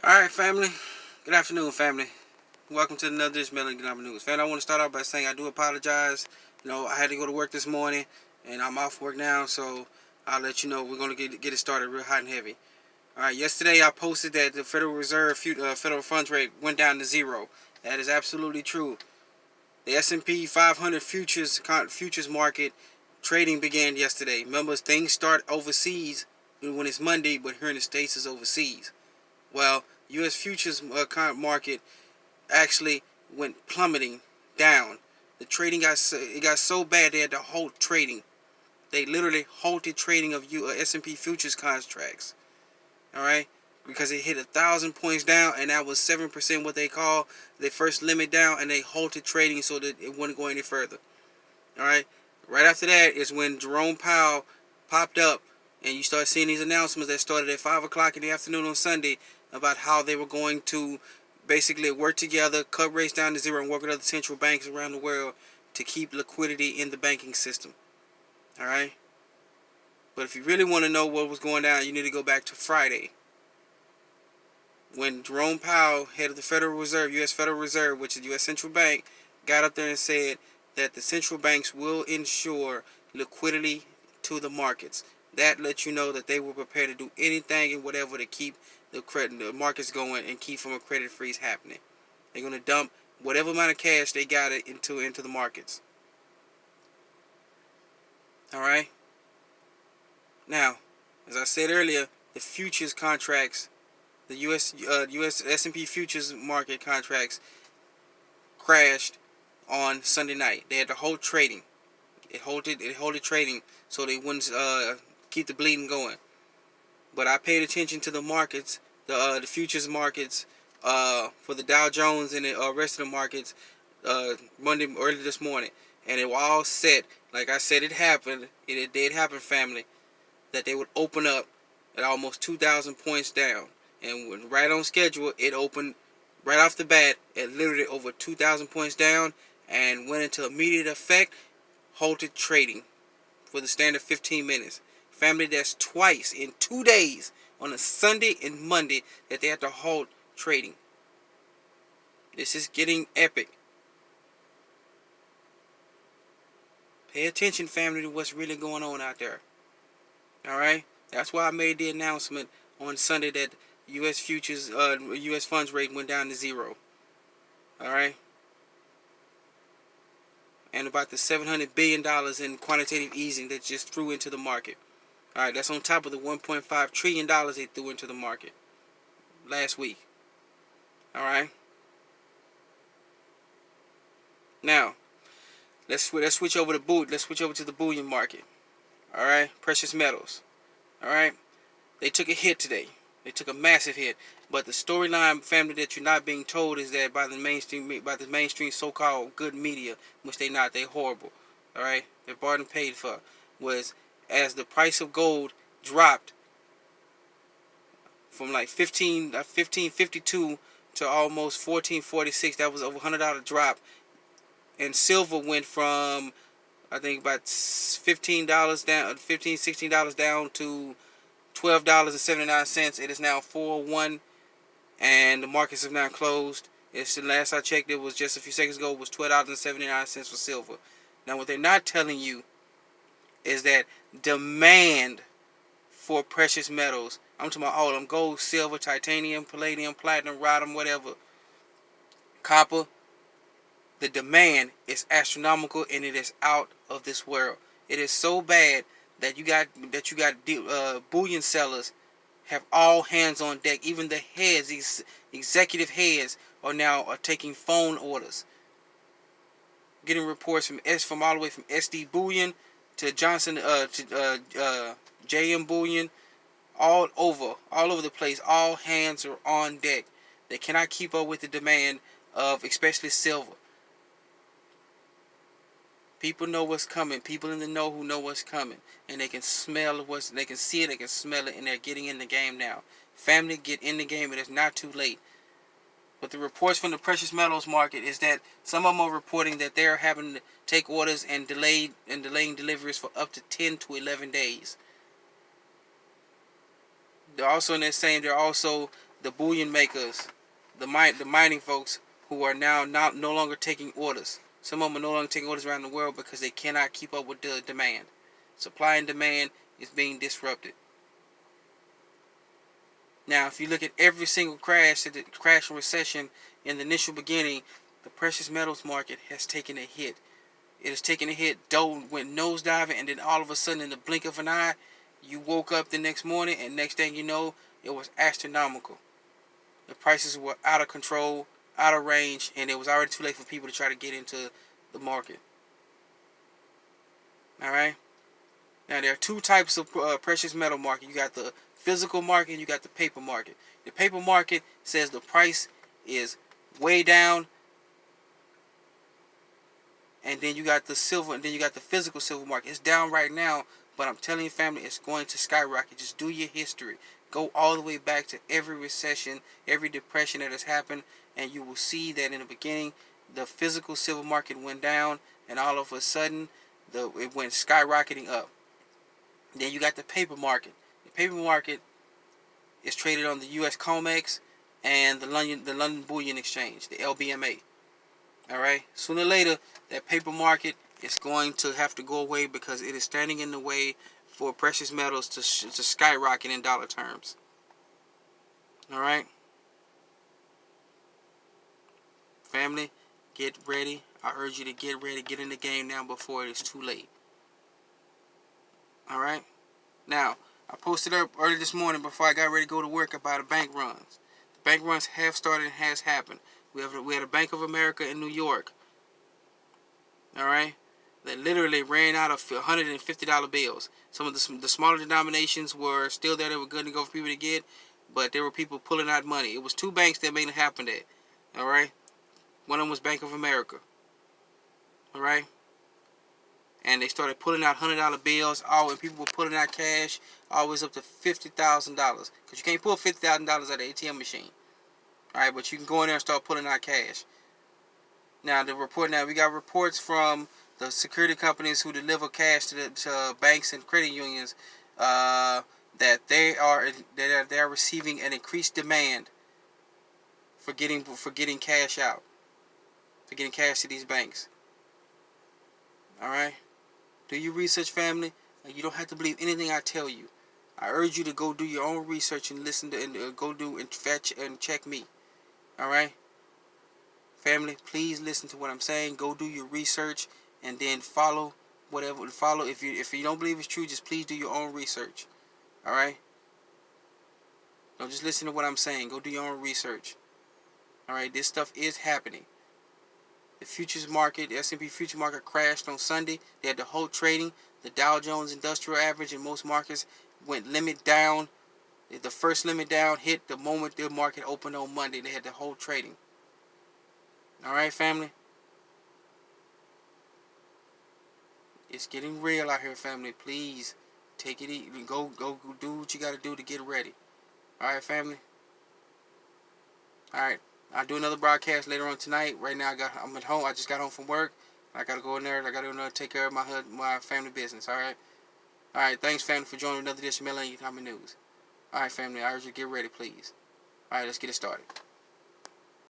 Alright, family. Good afternoon, family. Welcome to another edition of Good Afternoon News. Family, I want to start off by saying I do apologize. I had to go to work this morning, and I'm off work now, so I'll let you know we're going to get it started real hot and heavy. Alright, yesterday I posted that the Federal Reserve federal funds rate went down to zero. That is absolutely true. The S&P 500 futures market trading began yesterday. Remember, things start overseas when it's Monday, but here in the States it's overseas. Well, U.S. futures market actually went plummeting down. The trading got so bad they had to halt trading. They literally halted trading of S&P futures contracts. All right, because it hit 1,000 points down, and that was 7% what they call the first limit down, and they halted trading so that it wouldn't go any further. All right, right after that is when Jerome Powell popped up, and you start seeing these announcements that started at 5 o'clock in the afternoon on Sunday about how they were going to basically work together, cut rates down to zero, and work with other central banks around the world to keep liquidity in the banking system. All right, but if you really want to know what was going down, you need to go back to Friday, when Jerome Powell, head of the Federal Reserve, U.S. Federal Reserve, which is the U.S. Central Bank, got up there and said that the central banks will ensure liquidity to the markets. That lets you know that they were prepared to do anything and whatever to keep the markets going and keep from a credit freeze happening. They're going to dump whatever amount of cash they got into the markets. All right? Now, as I said earlier, the futures contracts, the U.S. S&P futures market contracts crashed on Sunday night. They had to hold trading. It halted trading so they wouldn't keep the bleeding going. But I paid attention to the markets, the futures markets, for the Dow Jones and the rest of the markets Monday early this morning, and it was all set. Like I said, it happened. It did happen, family. That they would open up at almost 2,000 points down, and right on schedule, it opened right off the bat at literally over 2,000 points down, and went into immediate effect, halted trading for the standard 15 minutes. Family, that's twice in 2 days, on a Sunday and Monday, that they had to halt trading. This is getting epic. Pay attention, family, to what's really going on out there. Alright? That's why I made the announcement on Sunday that U.S. futures, U.S. funds rate went down to zero. Alright? And about the $700 billion in quantitative easing that just threw into the market. Alright, that's on top of the $1.5 trillion they threw into the market last week. Alright? Now, let's switch over to the bullion market. Alright? Precious metals. Alright? They took a hit today. They took a massive hit. But the storyline, family, that you're not being told is that by the mainstream so-called good media, which they're not, they're horrible. Alright? They're bought and paid for. Was as the price of gold dropped from like 1552 to almost 1446, that was over $100 drop. And silver went from, I think, about $15 down, $16 down to $12.79. It is now 401, and the markets have now closed. It's the last I checked, it was just a few seconds ago, it was $12.79 for silver. Now, what they're not telling you is that demand for precious metals, I'm talking about all of them: gold, silver, titanium, palladium, platinum, rhodium, whatever, copper. The demand is astronomical, and it is out of this world. It is so bad that you got bullion sellers have all hands on deck. Even the heads, these executive heads, are taking phone orders. Getting reports from all the way from SD Bullion to Johnson to JM Bullion, all over the place. All hands are on deck. They cannot keep up with the demand of especially silver. People know what's coming. People in the know who know what's coming, and they can smell they can see it, they can smell it, and they're getting in the game now. Family, get in the game. It is not too late. But the reports from the precious metals market is that some of them are reporting that they're having to take orders and delaying deliveries for up to 10 to 11 days. They're also in there saying the bullion makers, the mining folks who are now no longer taking orders. Some of them are no longer taking orders around the world because they cannot keep up with the demand. Supply and demand is being disrupted. Now, if you look at every single crash and recession in the initial beginning, the precious metals market has taken a hit. It has taken a hit. Dough went nosediving, and then all of a sudden, in the blink of an eye, you woke up the next morning, and next thing you know, it was astronomical. The prices were out of control, out of range, and it was already too late for people to try to get into the market. All right. Now, there are two types of precious metal market. You got the physical market and you got the paper market. The paper market says the price is way down, and then you got the silver, and then you got the physical silver market. It's down right now, but I'm telling you, family, it's going to skyrocket. Just do your history. Go all the way back to every recession, every depression that has happened, and you will see that in the beginning, the physical silver market went down, and all of a sudden, it went skyrocketing up. Then you got the paper market. The paper market is traded on the U.S. COMEX and the London Bullion Exchange, the LBMA. All right. Sooner or later, that paper market is going to have to go away because it is standing in the way for precious metals to skyrocket in dollar terms. All right. Family, get ready. I urge you to get ready. Get in the game now before it is too late. All right. Now, I posted up early this morning before I got ready to go to work about the bank runs. The bank runs have started and has happened. We had a Bank of America in New York. All right. That literally ran out of $150 bills. Some of the smaller denominations were still there. They were good to go for people to get, but there were people pulling out money. It was two banks that made it happen there. All right. One of them was Bank of America. All right. And they started pulling out $100 bills. And people were pulling out cash, always up to $50,000. Because you can't pull $50,000 out of the ATM machine. All right, but you can go in there and start pulling out cash. Now we got reports from the security companies who deliver cash to banks and credit unions that they are receiving an increased demand for getting cash out, for getting cash to these banks. All right. Do your research, family. You don't have to believe anything I tell you. I urge you to go do your own research and listen to and go do and fetch and check me. All right, family. Please listen to what I'm saying. Go do your research and then follow whatever. Follow if you don't believe it's true, just please do your own research. All right. Don't just listen to what I'm saying. Go do your own research. All right. This stuff is happening. The futures market, the S&P Futures market crashed on Sunday. They had to hold trading. The Dow Jones Industrial Average in most markets went limit down. The first limit down hit the moment the market opened on Monday. They had to hold trading. All right, family. It's getting real out here, family. Please take it easy. Go do what you got to do to get ready. All right, family. All right. I'll do another broadcast later on tonight. Right now, I'm at home. I just got home from work. I got to go in there. I got to go in there and take care of my family business. All right. All right. Thanks, family, for joining another edition of Economic News. All right, family. I urge you to get ready, please. All right. Let's get it started.